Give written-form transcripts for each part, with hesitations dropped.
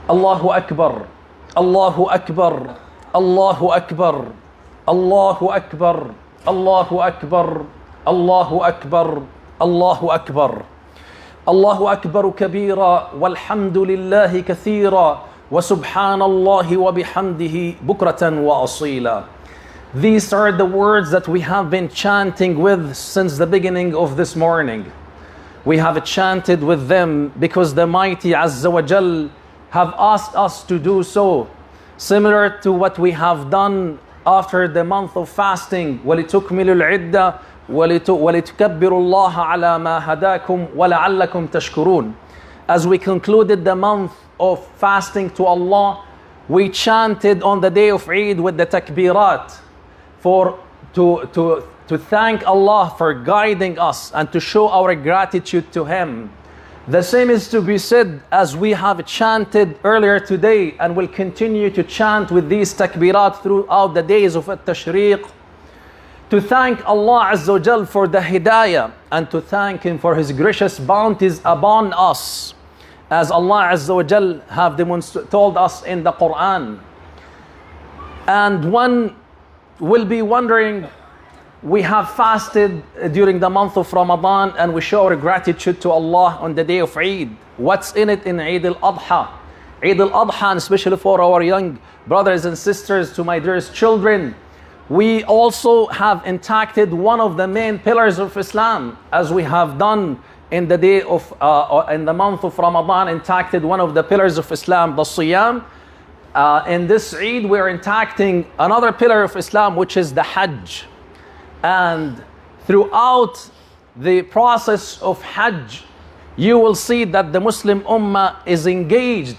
Allahu Akbar, Allahu Akbar, Allahu Akbar, Allahu Akbar, Allahu Akbar, Allahu Akbar, Allahu Akbar. Allahu Akbar kabira, walhamdulillahi kathira, wa subhanallahi wa bihamdihi bukratan wa asila. These are the words that we have been chanting with since the beginning of this morning. We have chanted with them because the Mighty Azza wa Jal have asked us to do so, similar to what we have done after the month of fasting. وَلِتُكْمِلُوا الْعِدَّةَ وَلِتُكَبِّرُوا اللَّهَ عَلَى مَا هَدَاكُمْ وَلَعَلَّكُمْ تَشْكُرُونَ. As we concluded the month of fasting to Allah, we chanted on the day of Eid with the takbirat to thank Allah for guiding us and to show our gratitude to Him. The same is to be said as we have chanted earlier today and will continue to chant with these takbirat throughout the days of At-Tashriq, to thank Allah Azza wa Jal for the hidayah and to thank Him for His gracious bounties upon us, as Allah Azza wa Jal have told us in the Quran. And one will be wondering, we have fasted during the month of Ramadan and we show our gratitude to Allah on the day of Eid. What's in it in Eid al-Adha? Eid al-Adha, and especially for our young brothers and sisters, to my dearest children, we also have intacted one of the main pillars of Islam, as we have done in the day of in the month of Ramadan, intacted one of the pillars of Islam, the Siyam. In this Eid, we're intacting another pillar of Islam, which is the Hajj. And throughout the process of Hajj, you will see that the Muslim Ummah is engaged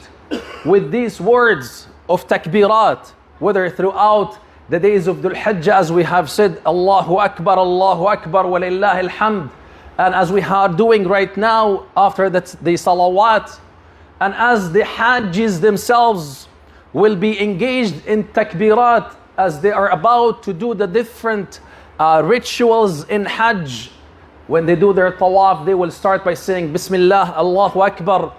with these words of takbirat, whether throughout the days of Dhul Hajj, as we have said, Allahu Akbar, wa lillahi alhamd, and as we are doing right now after the salawat, and as the Hajjis themselves will be engaged in takbirat as they are about to do the different rituals in Hajj. When they do their tawaf, they will start by saying Bismillah, Allahu Akbar.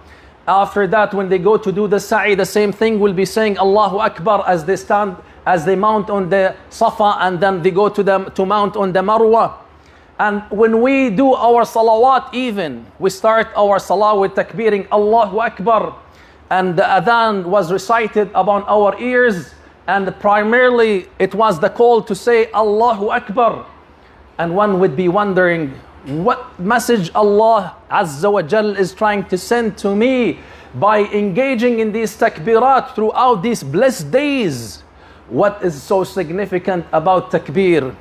After that, when they go to do the sa'i, the same thing will be saying Allahu Akbar as they mount on the Safa, and then they go to mount on the Marwa. And when we do our salawat, even we start our salah with takbiring Allahu Akbar, and the adhan was recited upon our ears, and primarily it was the call to say Allahu Akbar. And one would be wondering, what message Allah Azza wa Jal is trying to send to me by engaging in these takbirat throughout these blessed days? What is so significant about takbir?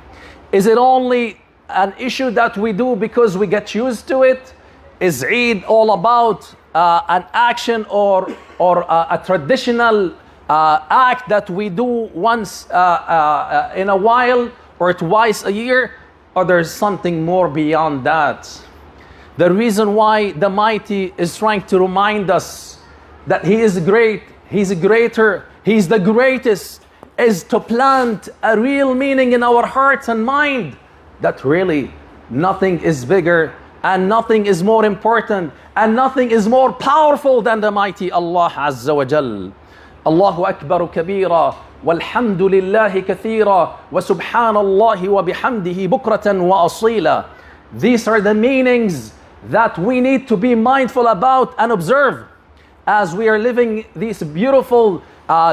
Is it only an issue that we do because we get used to it? Is Eid all about an action or a traditional act that we do once in a while or twice a year? Or there's something more beyond that? The reason why the Mighty is trying to remind us that He is great, He's greater, He's the greatest, is to plant a real meaning in our hearts and mind that really nothing is bigger and nothing is more important and nothing is more powerful than the Mighty Allah Azza wa Jal. Allahu Akbar kabira, walhamdulillahi kathira, wa subhanallahi wa bihamdihi bukratan wa asila. These are the meanings that we need to be mindful about and observe as we are living these beautiful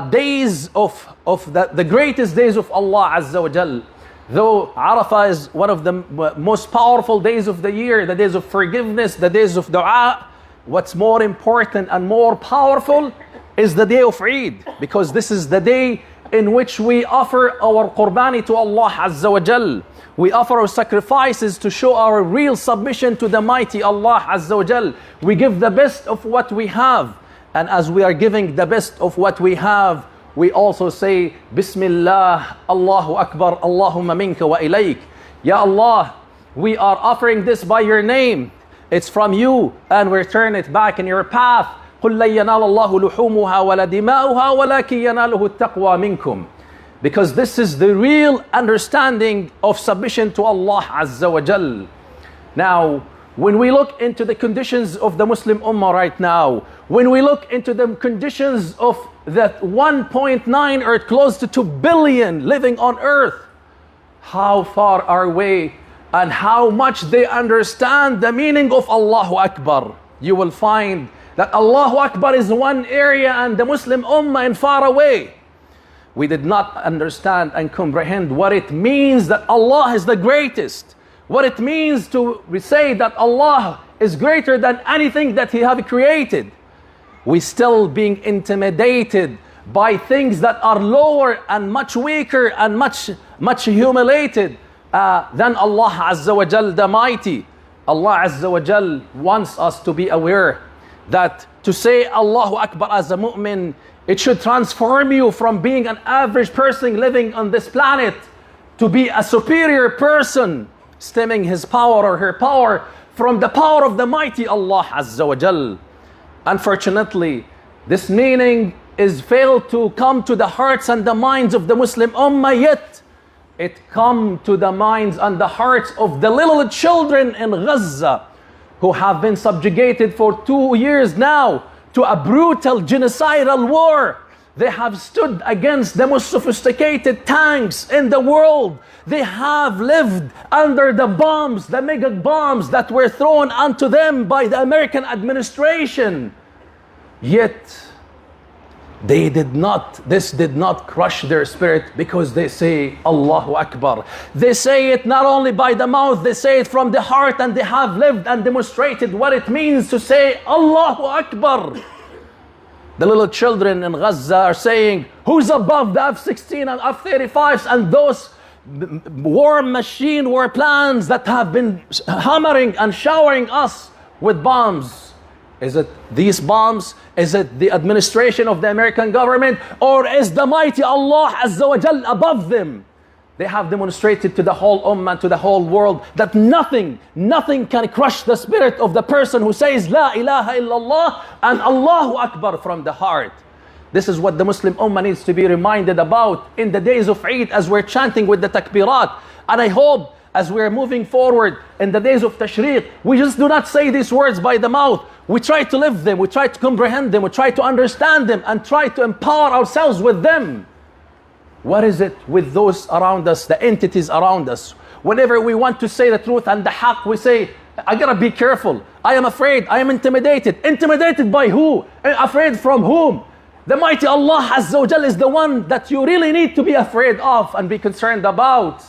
days of the greatest days of Allah Azza wa Jal. Though Arafah is one of the most powerful days of the year, the days of forgiveness, the days of dua, what's more important and more powerful is the day of Eid, because this is the day in which we offer our qurbani to Allah Azza wa Jal. We offer our sacrifices to show our real submission to the Mighty Allah Azza wa Jal. We give the best of what we have. And as we are giving the best of what we have, we also say Bismillah, Allahu Akbar, Allahumma minka wa ilayk. Ya Allah, we are offering this by your name. It's from you, and we return it back in your path. قُلْ لَن يَنَالَ اللَّهُ لُحُومُهَا وَلَا دِمَاؤُهَا وَلَكِنْ يَنَالُهُ التَّقْوَى مِنْكُمْ. Because this is the real understanding of submission to Allah Azza wa Jal. Now, When we look into the conditions of the Muslim Ummah right now, when we look into the conditions of that 1.9 or close to 2 billion living on earth, how far are we and how much they understand the meaning of Allahu Akbar. You will find that Allahu Akbar is one area and the Muslim Ummah in far away. We did not understand and comprehend what it means that Allah is the greatest. What it means to say that Allah is greater than anything that He have created. We still being intimidated by things that are lower and much weaker and much humiliated than Allah Azza wa Jal the Mighty. Allah Azza wa Jal wants us to be aware that to say Allahu Akbar as a mu'min, it should transform you from being an average person living on this planet to be a superior person, stemming his power or her power from the power of the mighty Allah Azza wa Jal. Unfortunately, this meaning is failed to come to the hearts and the minds of the Muslim Ummah, yet it come to the minds and the hearts of the little children in Gaza who have been subjugated for 2 years now to a brutal genocidal war. They have stood against the most sophisticated tanks in the world. They have lived under the bombs, the mega bombs that were thrown onto them by the American administration. Yet, this did not crush their spirit, because they say Allahu Akbar. They say it not only by the mouth, they say it from the heart, and they have lived and demonstrated what it means to say Allahu Akbar. The little children in Gaza are saying, who's above the F-16 and F-35s and those war plans that have been hammering and showering us with bombs? Is it these bombs? Is it the administration of the American government? Or is the mighty Allah Azza wa Jal above them? They have demonstrated to the whole ummah, to the whole world, that nothing can crush the spirit of the person who says La ilaha illallah and Allahu Akbar from the heart. This is what the Muslim ummah needs to be reminded about in the days of Eid, as we're chanting with the takbirat. And I hope as we're moving forward in the days of Tashriq, we just do not say these words by the mouth. We try to live them, we try to comprehend them, we try to understand them, and try to empower ourselves with them. What is it with those around us, the entities around us? Whenever we want to say the truth and the haqq, we say, I gotta be careful. I am afraid, I am intimidated. Intimidated by who? Afraid from whom? The mighty Allah Azza wa Jal is the one that you really need to be afraid of and be concerned about.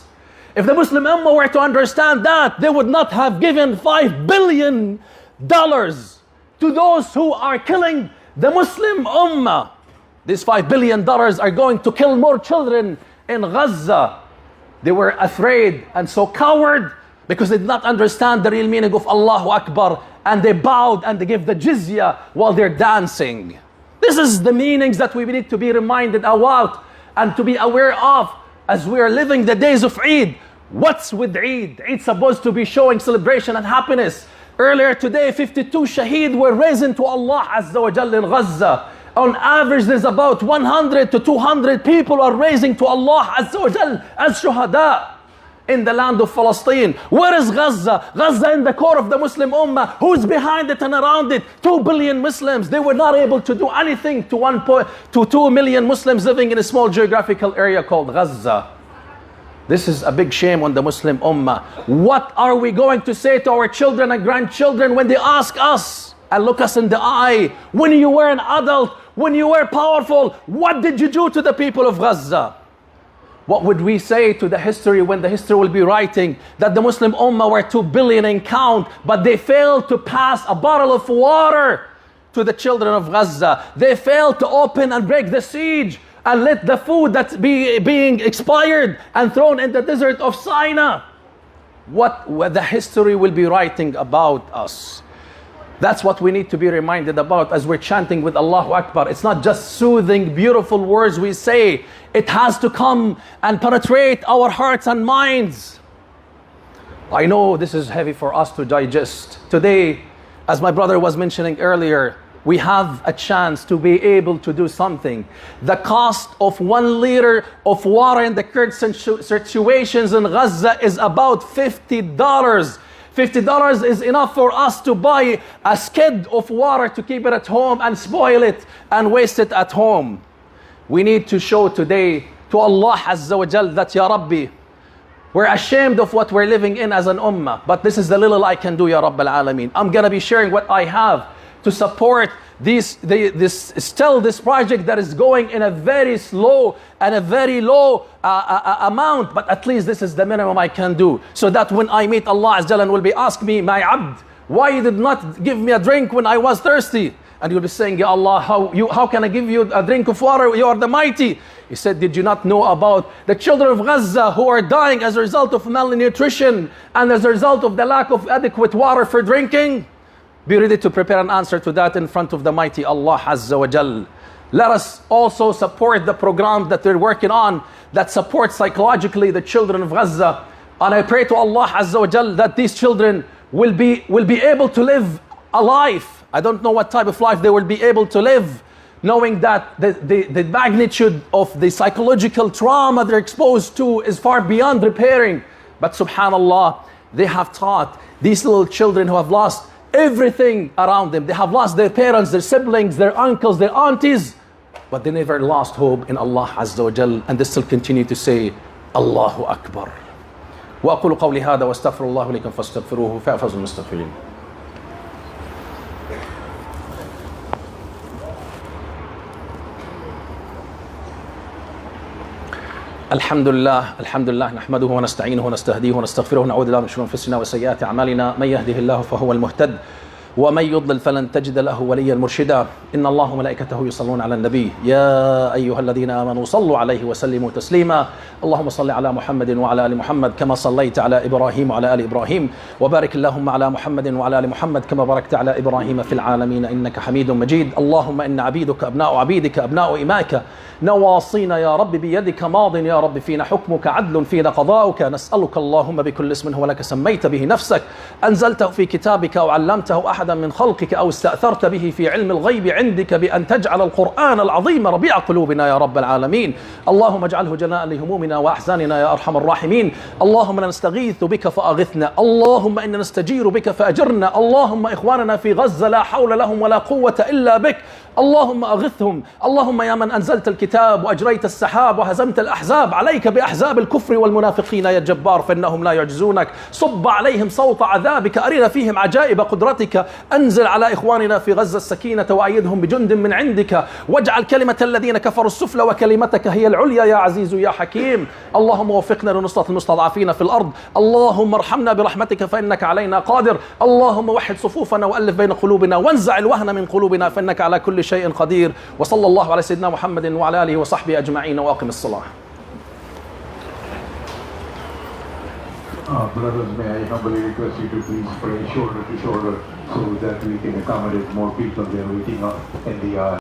If the Muslim Ummah were to understand that, they would not have given $5 billion to those who are killing the Muslim Ummah. These $5 billion are going to kill more children in Gaza. They were afraid and so coward because they did not understand the real meaning of Allahu Akbar, and they bowed and they give the jizya while they're dancing. This is the meanings that we need to be reminded about and to be aware of as we are living the days of Eid. What's with Eid? Eid's supposed to be showing celebration and happiness. Earlier today, 52 shaheed were risen to Allah Azza wa Jalla in Gaza. On average, there's about 100 to 200 people are raising to Allah Azza wa Jal as shuhada in the land of Palestine. Where is Gaza? Gaza in the core of the Muslim Ummah. Who's behind it and around it? 2 billion Muslims. They were not able to do anything to 2 million Muslims living in a small geographical area called Gaza. This is a big shame on the Muslim Ummah. What are we going to say to our children and grandchildren when they ask us and look us in the eye? When you were an adult, when you were powerful, what did you do to the people of Gaza? What would we say to the history when the history will be writing that the Muslim Ummah were 2 billion in count, but they failed to pass a bottle of water to the children of Gaza? They failed to open and break the siege and let the food that's being expired and thrown in the desert of Sinai. What the history will be writing about us. That's what we need to be reminded about as we're chanting with Allahu Akbar. It's not just soothing, beautiful words we say. It has to come and penetrate our hearts and minds. I know this is heavy for us to digest. Today, as my brother was mentioning earlier, we have a chance to be able to do something. The cost of 1 liter of water in the current situations in Gaza is about $50. $50 is enough for us to buy a skid of water to keep it at home and spoil it and waste it at home. We need to show today to Allah Azza wa Jal that, Ya Rabbi, we're ashamed of what we're living in as an ummah, but this is the little I can do, Ya Rabbil Alameen. I'm going to be sharing what I have to support this project that is going in a very slow and a very low amount, but at least this is the minimum I can do, so that when I meet Allah Azza wa Jal will be asking me, my abd, why you did not give me a drink when I was thirsty? And you'll be saying, Ya Allah, how can I give you a drink of water? You are the mighty. He said, did you not know about the children of Gaza who are dying as a result of malnutrition and as a result of the lack of adequate water for drinking? Be ready to prepare an answer to that in front of the mighty Allah Azza wa Jal. Let us also support the program that they're working on that supports psychologically the children of Gaza. And I pray to Allah Azza wa Jal that these children will be able to live a life. I don't know what type of life they will be able to live, knowing that the magnitude of the psychological trauma they're exposed to is far beyond repairing. But subhanallah, they have taught these little children who have lost everything around them. They have lost their parents, their siblings, their uncles, their aunties, but they never lost hope in Allah Azza wa Jal, and they still continue to say, Allahu Akbar. وأقول قولي هذا واستغفر الله لكم فاستغفروه فأفوز المستغفرين. الحمد لله نحمده ونستعينه ونستهديه ونستغفره ونعوذ بالله من شرور انفسنا وسيئات اعمالنا من يهده الله فهو المهتد ومن يضلل فلن تجد له وليا مرشدا ان الله وملائكته يصلون على النبي يا ايها الذين امنوا صلوا عليه وسلموا تسليما اللهم صل على محمد وعلى ال محمد كما صليت على ابراهيم وعلى ال ابراهيم وبارك اللهم على محمد وعلى ال محمد كما باركت على ابراهيم في العالمين انك حميد مجيد اللهم ان عبيدك ابناء عبيدك ابناء امائك نواصينا يا رب بيدك ماض يا رب فينا حكمك عدل فينا قضاؤك نسألك اللهم بكل اسم هو لك سميت به نفسك أنزلته في كتابك أو علمته أحدا من خلقك أو استأثرت به في علم الغيب عندك بأن تجعل القرآن العظيم ربيع قلوبنا يا رب العالمين اللهم اجعله جلاء لهمومنا وأحزاننا يا أرحم الراحمين اللهم نستغيث بك فأغثنا اللهم إنا نستجير بك فأجرنا اللهم إخواننا في غزة لا حول لهم ولا قوة إلا بك اللهم أغثهم اللهم يا من أنزلت الكتاب وأجريت السحاب وهزمت الأحزاب عليك بأحزاب الكفر والمنافقين يا جبار فإنهم لا يعجزونك صب عليهم صوت عذابك أرنا فيهم عجائب قدرتك أنزل على إخواننا في غزة السكينة وأيدهم بجند من عندك واجعل كلمة الذين كفروا السفلى وكلمتك هي العليا يا عزيز يا حكيم اللهم وفقنا لنصرة المستضعفين في الأرض اللهم ارحمنا برحمتك فإنك علينا قادر اللهم وحد صفوفنا وألف بين قلوبنا وانزع الوهن من قلوبنا فإنك على كل شيء قدير وصلى الله على سيدنا محمد وعلى آله وصحبه أجمعين وأقم الصلاة. Brothers, may I humbly request you to please pray shoulder to shoulder so that we can accommodate more people. They are waiting in the